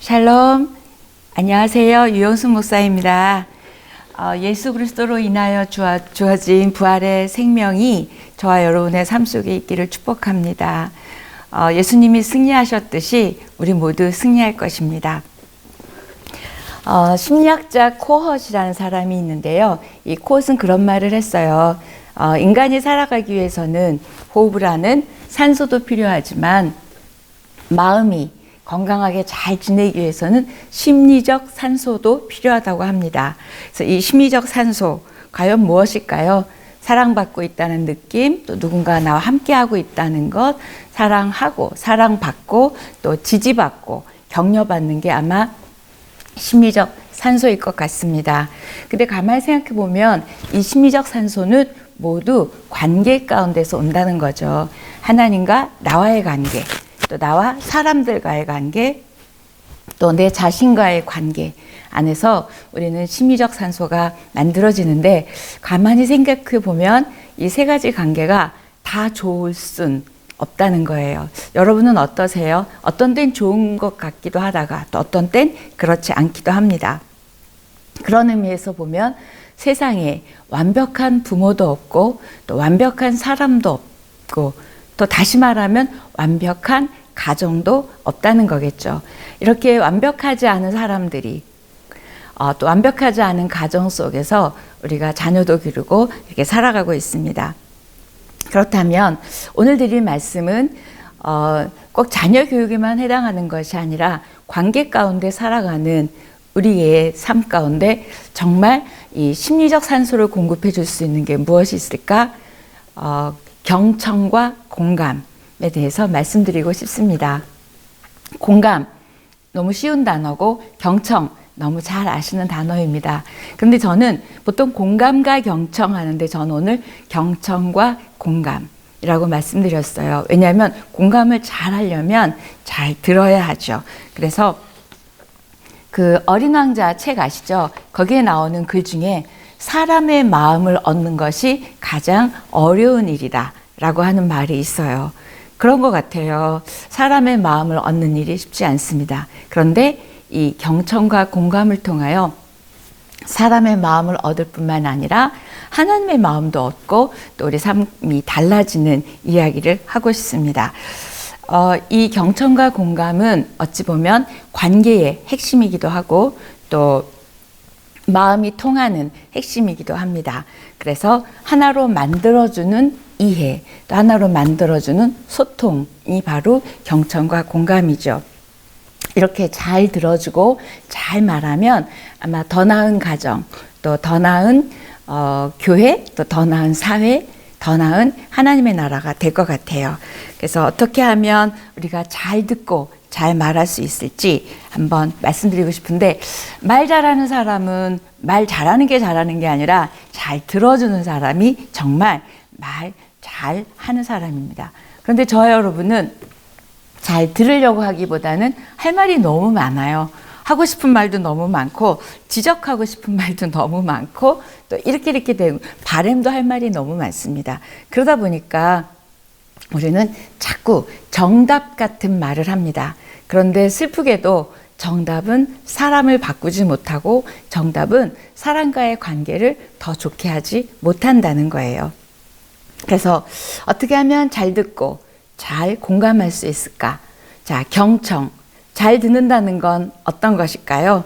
샬롬, 안녕하세요. 유영순 목사입니다. 예수 그리스도로 인하여 주어진 부활의 생명이 저와 여러분의 삶 속에 있기를 축복합니다. 예수님이 승리하셨듯이 우리 모두 승리할 것입니다. 심리학자 코헛이라는 사람이 있는데요. 이 코헛은 그런 말을 했어요. 인간이 살아가기 위해서는 호흡을 하는 산소도 필요하지만 마음이 건강하게 잘 지내기 위해서는 심리적 산소도 필요하다고 합니다. 그래서 이 심리적 산소 과연 무엇일까요? 사랑받고 있다는 느낌, 또 누군가 나와 함께하고 있다는 것, 사랑하고 사랑받고 또 지지받고 격려받는 게 아마 심리적 산소일 것 같습니다. 근데 가만히 생각해 보면 이 심리적 산소는 모두 관계 가운데서 온다는 거죠. 하나님과 나와의 관계, 또 나와 사람들과의 관계, 또 내 자신과의 관계 안에서 우리는 심리적 산소가 만들어지는데, 가만히 생각해 보면 이 세 가지 관계가 다 좋을 순 없다는 거예요. 여러분은 어떠세요? 어떤 땐 좋은 것 같기도 하다가 또 어떤 땐 그렇지 않기도 합니다. 그런 의미에서 보면 세상에 완벽한 부모도 없고 또 완벽한 사람도 없고, 또 다시 말하면 완벽한 가정도 없다는 거겠죠. 이렇게 완벽하지 않은 사람들이 또 완벽하지 않은 가정 속에서 우리가 자녀도 기르고 이렇게 살아가고 있습니다. 그렇다면 오늘 드릴 말씀은 꼭 자녀 교육에만 해당하는 것이 아니라 관계 가운데 살아가는 우리의 삶 가운데 정말 이 심리적 산소를 공급해 줄 수 있는 게 무엇이 있을까? 경청과 공감에 대해서 말씀드리고 싶습니다. 공감, 너무 쉬운 단어고 경청, 너무 잘 아시는 단어입니다. 그런데 저는 보통 공감과 경청 하는데 저는 오늘 경청과 공감이라고 말씀드렸어요. 왜냐하면 공감을 잘 하려면 잘 들어야 하죠. 그래서 그 어린 왕자 책 아시죠? 거기에 나오는 글 중에 사람의 마음을 얻는 것이 가장 어려운 일이다 라고 하는 말이 있어요. 그런 것 같아요. 사람의 마음을 얻는 일이 쉽지 않습니다. 그런데 이 경청과 공감을 통하여 사람의 마음을 얻을 뿐만 아니라 하나님의 마음도 얻고 또 우리 삶이 달라지는 이야기를 하고 싶습니다. 이 경청과 공감은 어찌 보면 관계의 핵심이기도 하고 또 마음이 통하는 핵심이기도 합니다. 그래서 하나로 만들어주는 이해, 또 하나로 만들어주는 소통이 바로 경청과 공감이죠. 이렇게 잘 들어주고 잘 말하면 아마 더 나은 가정, 또 더 나은 교회, 또 더 나은 사회, 더 나은 하나님의 나라가 될 것 같아요. 그래서 어떻게 하면 우리가 잘 듣고 잘 말할 수 있을지 한번 말씀드리고 싶은데, 말 잘하는 사람은 말 잘하는 게 아니라 잘 들어주는 사람이 정말 말 잘하는 사람입니다. 그런데 저와 여러분은 잘 들으려고 하기보다는 할 말이 너무 많아요. 하고 싶은 말도 너무 많고 지적하고 싶은 말도 너무 많고 또 이렇게 되고 바람도 할 말이 너무 많습니다. 그러다 보니까 우리는 자꾸 정답 같은 말을 합니다. 그런데 슬프게도 정답은 사람을 바꾸지 못하고 정답은 사람과의 관계를 더 좋게 하지 못한다는 거예요. 그래서 어떻게 하면 잘 듣고 잘 공감할 수 있을까? 자, 경청. 잘 듣는다는 건 어떤 것일까요?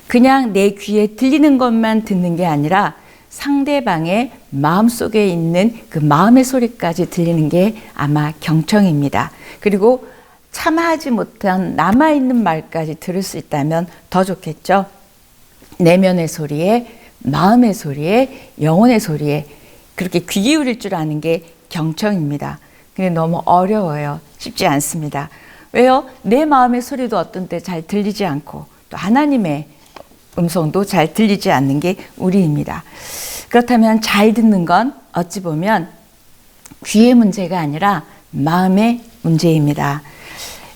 그냥 내 귀에 들리는 것만 듣는 게 아니라 상대방의 마음속에 있는 그 마음의 소리까지 들리는 게 아마 경청입니다. 그리고 참아하지 못한 남아있는 말까지 들을 수 있다면 더 좋겠죠. 내면의 소리에, 마음의 소리에, 영혼의 소리에 그렇게 귀 기울일 줄 아는 게 경청입니다. 근데 너무 어려워요. 쉽지 않습니다. 왜요? 내 마음의 소리도 어떤 때 잘 들리지 않고 또 하나님의 음성도 잘 들리지 않는 게 우리입니다. 그렇다면 잘 듣는 건 어찌 보면 귀의 문제가 아니라 마음의 문제입니다.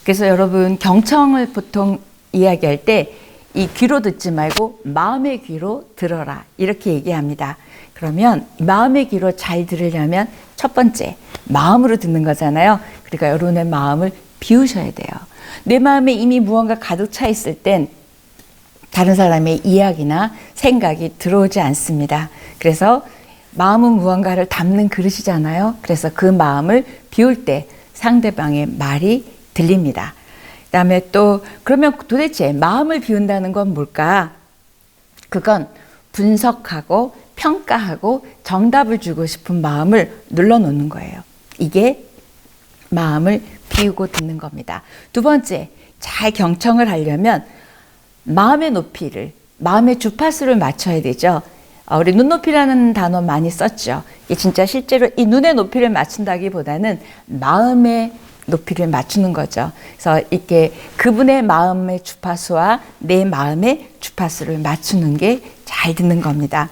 그래서 여러분, 경청을 보통 이야기할 때 이 귀로 듣지 말고 마음의 귀로 들어라 이렇게 얘기합니다. 그러면 마음의 귀로 잘 들으려면 첫 번째 마음으로 듣는 거잖아요. 그러니까 여러분의 마음을 비우셔야 돼요. 내 마음에 이미 무언가 가득 차 있을 땐 다른 사람의 이야기나 생각이 들어오지 않습니다. 그래서 마음은 무언가를 담는 그릇이잖아요. 그래서 그 마음을 비울 때 상대방의 말이 들립니다. 그다음에 또 그러면 도대체 마음을 비운다는 건 뭘까? 그건 분석하고 평가하고 정답을 주고 싶은 마음을 눌러놓는 거예요. 이게 마음을 비우고 듣는 겁니다. 두 번째, 잘 경청을 하려면 마음의 높이를, 마음의 주파수를 맞춰야 되죠. 우리 눈높이라는 단어 많이 썼죠. 이게 진짜 실제로 이 눈의 높이를 맞춘다기보다는 마음의 높이를 맞추는 거죠. 그래서 이렇게 그분의 마음의 주파수와 내 마음의 주파수를 맞추는 게 잘 듣는 겁니다.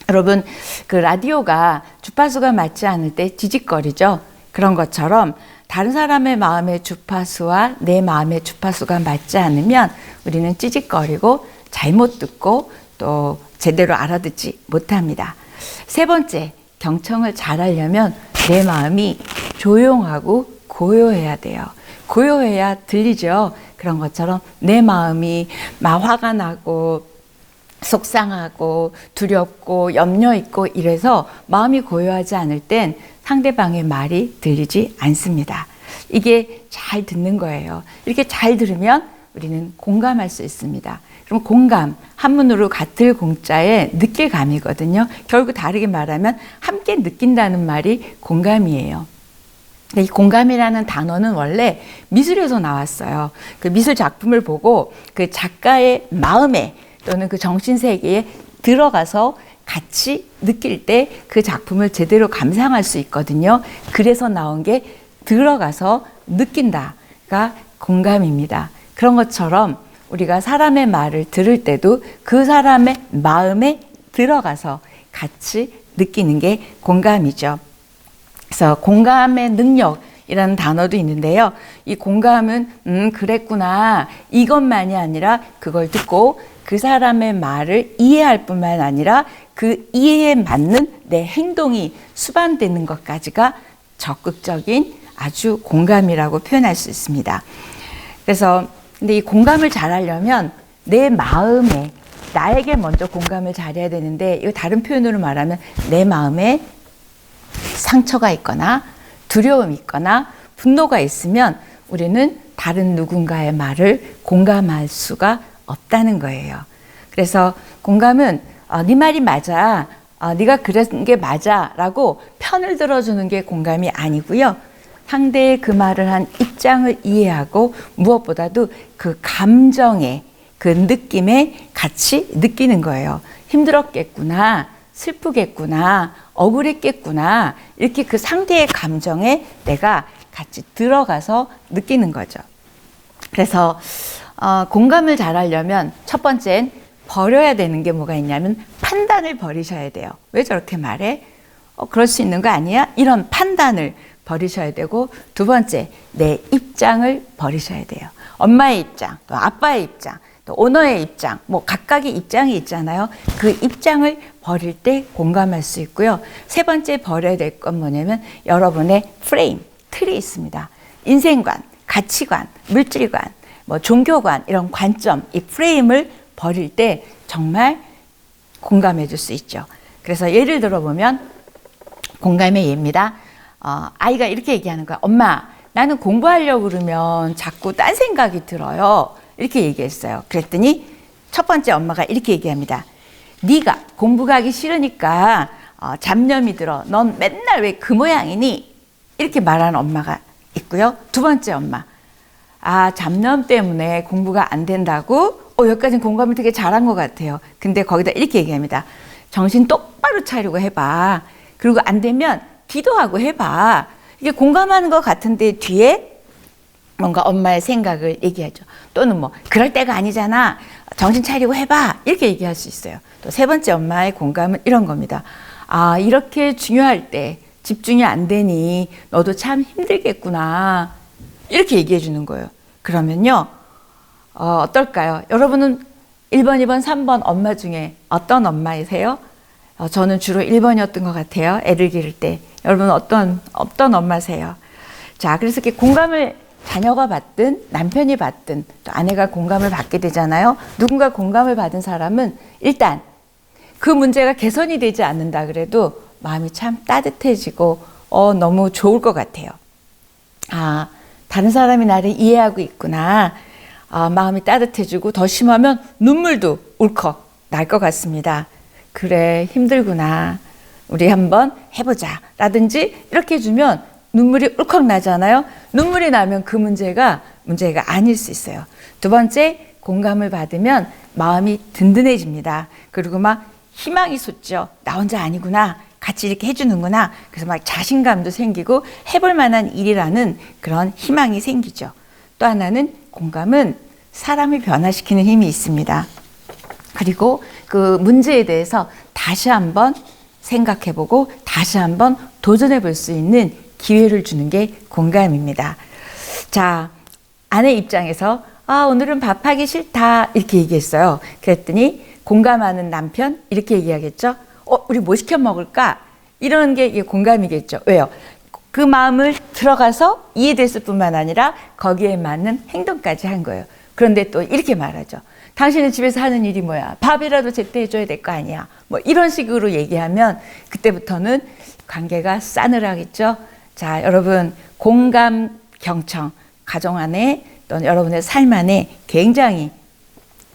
여러분, 그 라디오가 주파수가 맞지 않을 때 지직거리죠. 그런 것처럼 다른 사람의 마음의 주파수와 내 마음의 주파수가 맞지 않으면 우리는 찌직거리고 잘못 듣고 또 제대로 알아듣지 못합니다. 세 번째, 경청을 잘하려면 내 마음이 조용하고 고요해야 돼요. 고요해야 들리죠. 그런 것처럼 내 마음이 막 화가 나고 속상하고 두렵고 염려 있고 이래서 마음이 고요하지 않을 땐 상대방의 말이 들리지 않습니다. 이게 잘 듣는 거예요. 이렇게 잘 들으면 우리는 공감할 수 있습니다. 그럼 공감, 한문으로 같을 공자의 느낄감이거든요. 결국 다르게 말하면 함께 느낀다는 말이 공감이에요. 이 공감이라는 단어는 원래 미술에서 나왔어요. 그 미술 작품을 보고 그 작가의 마음에 또는 그 정신세계에 들어가서 같이 느낄 때 그 작품을 제대로 감상할 수 있거든요. 그래서 나온 게 들어가서 느낀다가 공감입니다. 그런 것처럼 우리가 사람의 말을 들을 때도 그 사람의 마음에 들어가서 같이 느끼는 게 공감이죠. 그래서 공감의 능력이라는 단어도 있는데요. 이 공감은 그랬구나 이것만이 아니라 그걸 듣고 그 사람의 말을 이해할 뿐만 아니라 그 이해에 맞는 내 행동이 수반되는 것까지가 적극적인 아주 공감이라고 표현할 수 있습니다. 그래서 근데 이 공감을 잘하려면 내 마음에 나에게 먼저 공감을 잘해야 되는데 이거 다른 표현으로 말하면 내 마음에 상처가 있거나 두려움이 있거나 분노가 있으면 우리는 다른 누군가의 말을 공감할 수가 없다는 거예요. 그래서 공감은 네 말이 맞아, 네가 그런 게 맞아 라고 편을 들어주는 게 공감이 아니고요. 상대의 그 말을 한 입장을 이해하고 무엇보다도 그 감정에 그 느낌에 같이 느끼는 거예요. 힘들었겠구나, 슬프겠구나, 억울했겠구나 이렇게 그 상대의 감정에 내가 같이 들어가서 느끼는 거죠. 그래서 공감을 잘하려면 첫 번째는 버려야 되는 게 뭐가 있냐면 판단을 버리셔야 돼요. 왜 저렇게 말해? 그럴 수 있는 거 아니야? 이런 판단을 버리셔야 되고 두 번째, 내 입장을 버리셔야 돼요. 엄마의 입장, 또 아빠의 입장, 또 오너의 입장, 뭐 각각의 입장이 있잖아요. 그 입장을 버릴 때 공감할 수 있고요. 세 번째 버려야 될 건 뭐냐면 여러분의 프레임, 틀이 있습니다. 인생관, 가치관, 물질관, 뭐 종교관 이런 관점, 이 프레임을 버릴 때 정말 공감해 줄 수 있죠. 그래서 예를 들어보면 공감의 예입니다. 아이가 이렇게 얘기하는 거야. 엄마, 나는 공부하려고 그러면 자꾸 딴 생각이 들어요. 이렇게 얘기했어요. 그랬더니 첫 번째 엄마가 이렇게 얘기합니다. 네가 공부가 하기 싫으니까 잡념이 들어. 넌 맨날 왜 그 모양이니? 이렇게 말하는 엄마가 있고요. 두 번째 엄마. 잡념 때문에 공부가 안 된다고? 여기까지는 공감을 되게 잘한 것 같아요. 근데 거기다 이렇게 얘기합니다. 정신 똑바로 차리고 해봐. 그리고 안 되면 기도하고 해봐. 이게 공감하는 것 같은데 뒤에 뭔가 엄마의 생각을 얘기하죠. 또는 뭐 그럴 때가 아니잖아. 정신 차리고 해봐. 이렇게 얘기할 수 있어요. 또 세 번째 엄마의 공감은 이런 겁니다. 이렇게 중요할 때 집중이 안 되니 너도 참 힘들겠구나. 이렇게 얘기해 주는 거예요. 그러면요. 어떨까요? 여러분은 1번, 2번, 3번 엄마 중에 어떤 엄마이세요? 저는 주로 1번이었던 것 같아요. 애를 기를 때. 여러분은 어떤 엄마세요? 자, 그래서 이렇게 공감을 자녀가 받든 남편이 받든 또 아내가 공감을 받게 되잖아요. 누군가 공감을 받은 사람은 일단 그 문제가 개선이 되지 않는다 그래도 마음이 참 따뜻해지고 너무 좋을 것 같아요. 아, 다른 사람이 나를 이해하고 있구나. 마음이 따뜻해지고 더 심하면 눈물도 울컥 날 것 같습니다. 그래, 힘들구나. 우리 한번 해보자. 라든지 이렇게 해주면 눈물이 울컥 나잖아요. 눈물이 나면 그 문제가 아닐 수 있어요. 두 번째, 공감을 받으면 마음이 든든해집니다. 그리고 막 희망이 솟죠. 나 혼자 아니구나. 같이 이렇게 해주는구나. 그래서 막 자신감도 생기고 해볼 만한 일이라는 그런 희망이 생기죠. 또 하나는 공감은 사람을 변화시키는 힘이 있습니다. 그리고 그 문제에 대해서 다시 한번 생각해보고 다시 한번 도전해 볼 수 있는 기회를 주는 게 공감입니다. 자, 아내 입장에서 오늘은 밥하기 싫다 이렇게 얘기했어요. 그랬더니 공감하는 남편 이렇게 얘기하겠죠. 우리 뭐 시켜 먹을까? 이런 게 이게 공감이겠죠. 왜요? 그 마음을 들어가서 이해됐을 뿐만 아니라 거기에 맞는 행동까지 한 거예요. 그런데 또 이렇게 말하죠. 당신은 집에서 하는 일이 뭐야? 밥이라도 제때 해줘야 될 거 아니야? 뭐 이런 식으로 얘기하면 그때부터는 관계가 싸늘하겠죠. 자, 여러분 공감, 경청, 가정 안에 또는 여러분의 삶 안에 굉장히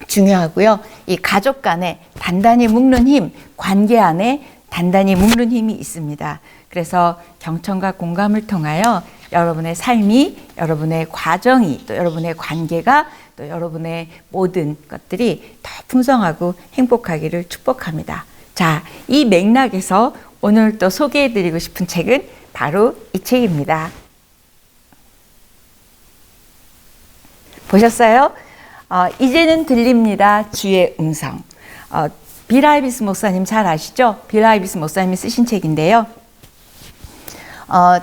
중요하고요. 이 가족 간에 단단히 묶는 힘, 관계 안에 단단히 묶는 힘이 있습니다. 그래서 경청과 공감을 통하여 여러분의 삶이, 여러분의 과정이, 또 여러분의 관계가, 또 여러분의 모든 것들이 더 풍성하고 행복하기를 축복합니다. 자, 이 맥락에서 오늘 또 소개해드리고 싶은 책은 바로 이 책입니다. 보셨어요? 이제는 들립니다. 주의 음성. 빌 하이비스 목사님 잘 아시죠? 빌 하이비스 목사님이 쓰신 책인데요.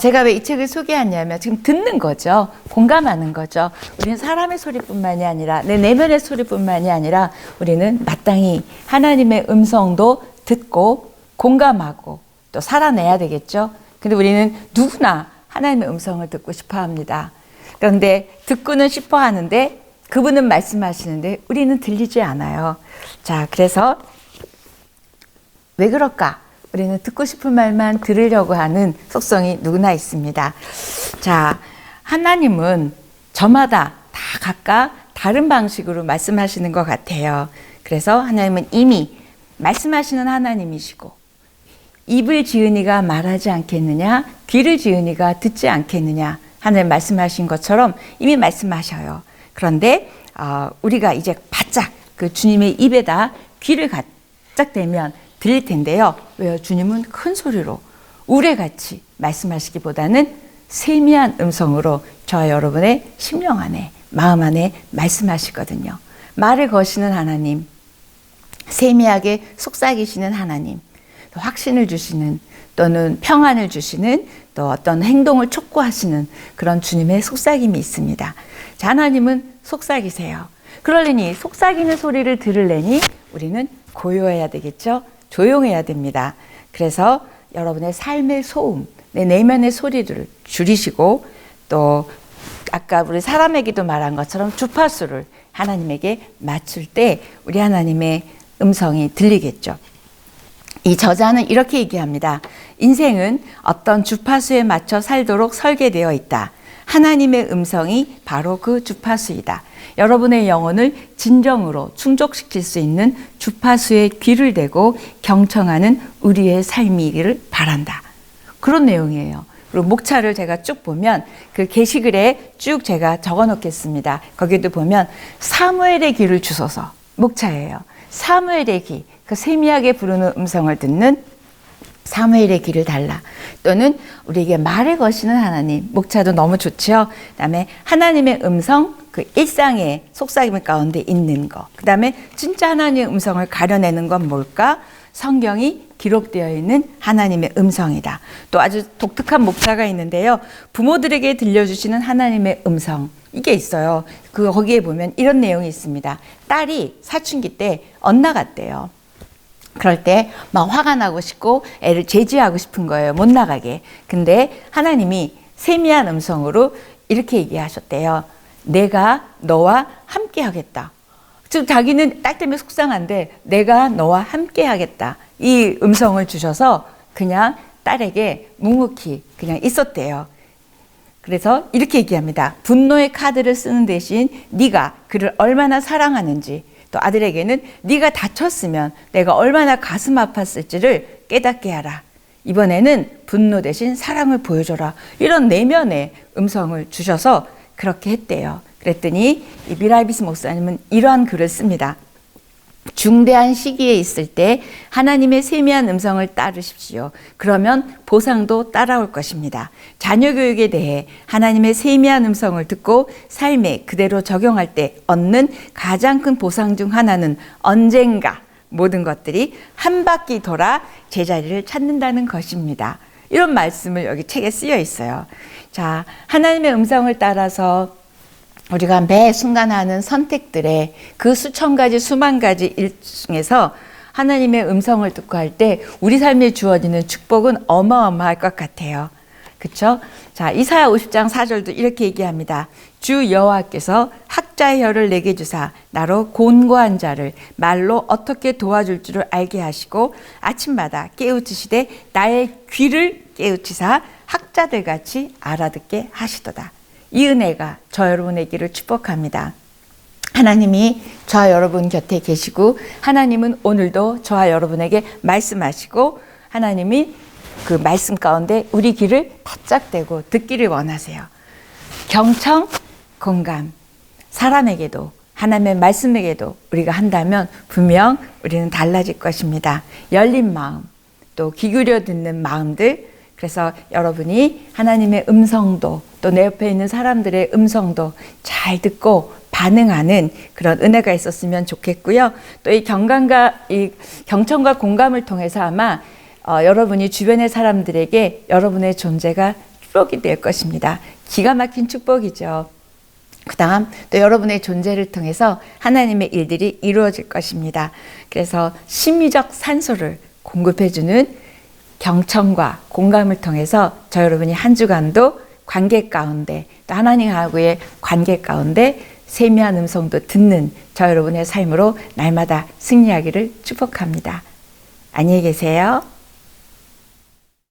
제가 왜 이 책을 소개하냐면 지금 듣는 거죠. 공감하는 거죠. 우리는 사람의 소리뿐만이 아니라 내 내면의 소리뿐만이 아니라 우리는 마땅히 하나님의 음성도 듣고 공감하고 또 살아내야 되겠죠. 근데 우리는 누구나 하나님의 음성을 듣고 싶어 합니다. 그런데 듣고는 싶어 하는데 그분은 말씀하시는데 우리는 들리지 않아요. 자, 그래서 왜 그럴까? 우리는 듣고 싶은 말만 들으려고 하는 속성이 누구나 있습니다. 자, 하나님은 저마다 다 각각 다른 방식으로 말씀하시는 것 같아요. 그래서 하나님은 이미 말씀하시는 하나님이시고 입을 지으니가 말하지 않겠느냐, 귀를 지으니가 듣지 않겠느냐 하나님 말씀하신 것처럼 이미 말씀하셔요. 그런데 우리가 이제 바짝 그 주님의 입에다 귀를 가짝 대면 들릴 텐데요. 왜요? 주님은 큰 소리로 우레같이 말씀하시기보다는 세미한 음성으로 저와 여러분의 심령 안에, 마음 안에 말씀하시거든요. 말을 거시는 하나님, 세미하게 속삭이시는 하나님, 또 확신을 주시는 또는 평안을 주시는 또 어떤 행동을 촉구하시는 그런 주님의 속삭임이 있습니다. 자, 하나님은 속삭이세요. 그러려니 속삭이는 소리를 들으려니 우리는 고요해야 되겠죠. 조용해야 됩니다. 그래서 여러분의 삶의 소음, 내 내면의 소리를 줄이시고 또 아까 우리 사람에게도 말한 것처럼 주파수를 하나님에게 맞출 때 우리 하나님의 음성이 들리겠죠. 이 저자는 이렇게 얘기합니다. 인생은 어떤 주파수에 맞춰 살도록 설계되어 있다. 하나님의 음성이 바로 그 주파수이다. 여러분의 영혼을 진정으로 충족시킬 수 있는 주파수에 귀를 대고 경청하는 우리의 삶이기를 바란다. 그런 내용이에요. 그리고 목차를 제가 쭉 보면 그 게시글에 쭉 제가 적어 놓겠습니다. 거기도 보면 사무엘의 귀를 주소서 목차예요. 사무엘의 귀, 그 세미하게 부르는 음성을 듣는 사무엘의 귀를 달라. 또는 우리에게 말을 거시는 하나님, 목차도 너무 좋죠. 그다음에 하나님의 음성, 그 일상의 속삭임 가운데 있는 거. 그다음에 진짜 하나님의 음성을 가려내는 건 뭘까? 성경이 기록되어 있는 하나님의 음성이다. 또 아주 독특한 목차가 있는데요. 부모들에게 들려주시는 하나님의 음성. 이게 있어요. 거기에 보면 이런 내용이 있습니다. 딸이 사춘기 때 엇나갔대요. 그럴 때 막 화가 나고 싶고 애를 제지하고 싶은 거예요. 못 나가게. 근데 하나님이 세미한 음성으로 이렇게 얘기하셨대요. 내가 너와 함께 하겠다. 즉 자기는 딸 때문에 속상한데 내가 너와 함께 하겠다. 이 음성을 주셔서 그냥 딸에게 묵묵히 그냥 있었대요. 그래서 이렇게 얘기합니다. 분노의 카드를 쓰는 대신 네가 그를 얼마나 사랑하는지, 또 아들에게는 네가 다쳤으면 내가 얼마나 가슴 아팠을지를 깨닫게 하라. 이번에는 분노 대신 사랑을 보여줘라. 이런 내면의 음성을 주셔서 그렇게 했대요. 그랬더니 이 미라비스 목사님은 이러한 글을 씁니다. 중대한 시기에 있을 때 하나님의 세미한 음성을 따르십시오. 그러면 보상도 따라올 것입니다. 자녀 교육에 대해 하나님의 세미한 음성을 듣고 삶에 그대로 적용할 때 얻는 가장 큰 보상 중 하나는 언젠가 모든 것들이 한 바퀴 돌아 제자리를 찾는다는 것입니다. 이런 말씀을 여기 책에 쓰여 있어요. 자, 하나님의 음성을 따라서 우리가 매 순간 하는 선택들에 그 수천 가지 수만 가지 일 중에서 하나님의 음성을 듣고 할 때 우리 삶에 주어지는 축복은 어마어마할 것 같아요. 그렇죠? 자, 이사야 50장 4절도 이렇게 얘기합니다. 주 여호와께서 학자의 혀를 내게 주사 나로 곤고한 자를 말로 어떻게 도와줄 줄을 알게 하시고 아침마다 깨우치시되 나의 귀를 깨우치사 학자들 같이 알아듣게 하시도다. 이 은혜가 저 여러분의 길을 축복합니다. 하나님이 저와 여러분 곁에 계시고 하나님은 오늘도 저와 여러분에게 말씀하시고 하나님이 그 말씀 가운데 우리 귀를 바짝 대고 듣기를 원하세요. 경청, 공감, 사람에게도 하나님의 말씀에게도 우리가 한다면 분명 우리는 달라질 것입니다. 열린 마음, 또 귀 기울여 듣는 마음들, 그래서 여러분이 하나님의 음성도 또 내 옆에 있는 사람들의 음성도 잘 듣고 반응하는 그런 은혜가 있었으면 좋겠고요. 또 이 경청과 공감을 통해서 아마 여러분이 주변의 사람들에게 여러분의 존재가 축복이 될 것입니다. 기가 막힌 축복이죠. 그 다음 또 여러분의 존재를 통해서 하나님의 일들이 이루어질 것입니다. 그래서 심리적 산소를 공급해주는 경청과 공감을 통해서 저 여러분이 한 주간도 관계 가운데 또 하나님하고의 관계 가운데 세미한 음성도 듣는 저 여러분의 삶으로 날마다 승리하기를 축복합니다. 안녕히 계세요.